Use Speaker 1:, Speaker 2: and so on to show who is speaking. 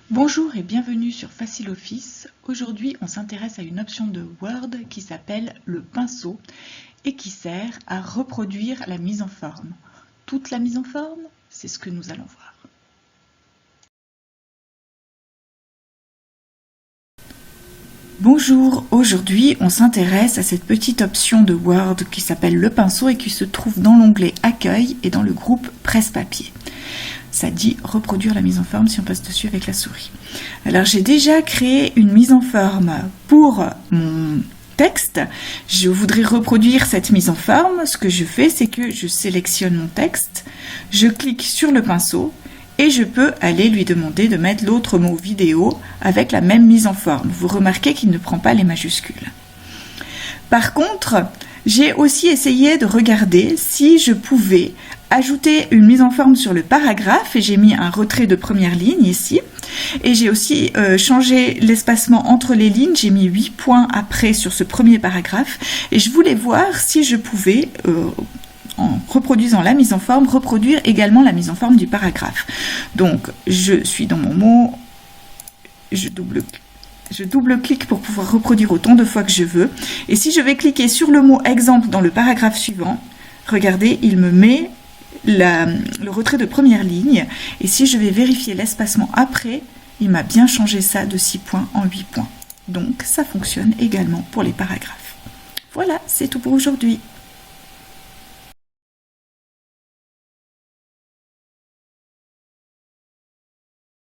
Speaker 1: Bonjour et bienvenue sur Facile Office. Aujourd'hui, on s'intéresse à une option de Word qui s'appelle le pinceau et qui sert à reproduire la mise en forme. Toute la mise en forme, c'est ce que nous allons voir. Bonjour, aujourd'hui on s'intéresse à cette petite option de Word qui s'appelle le pinceau et qui se trouve dans l'onglet Accueil et dans le groupe Presse-Papier. Ça dit reproduire la mise en forme si on passe dessus avec la souris. Alors j'ai déjà créé une mise en forme pour mon texte. Je voudrais reproduire cette mise en forme. Ce que je fais, c'est que je sélectionne mon texte, je clique sur le pinceau et je peux aller lui demander de mettre l'autre mot vidéo avec la même mise en forme. Vous remarquez qu'il ne prend pas les majuscules. Par contre, j'ai aussi essayé de regarder si je pouvais ajouter une mise en forme sur le paragraphe et j'ai mis un retrait de première ligne ici. Et j'ai aussi changé l'espacement entre les lignes, j'ai mis 8 points après sur ce premier paragraphe et je voulais voir si je pouvais, en reproduisant la mise en forme, reproduire également la mise en forme du paragraphe. Donc je suis dans mon mot, je double-clique pour pouvoir reproduire autant de fois que je veux. Et si je vais cliquer sur le mot exemple dans le paragraphe suivant, regardez, il me met le retrait de première ligne. Et si je vais vérifier l'espacement après, il m'a bien changé ça de 6 points en 8 points. Donc ça fonctionne également pour les paragraphes. Voilà, c'est tout pour aujourd'hui.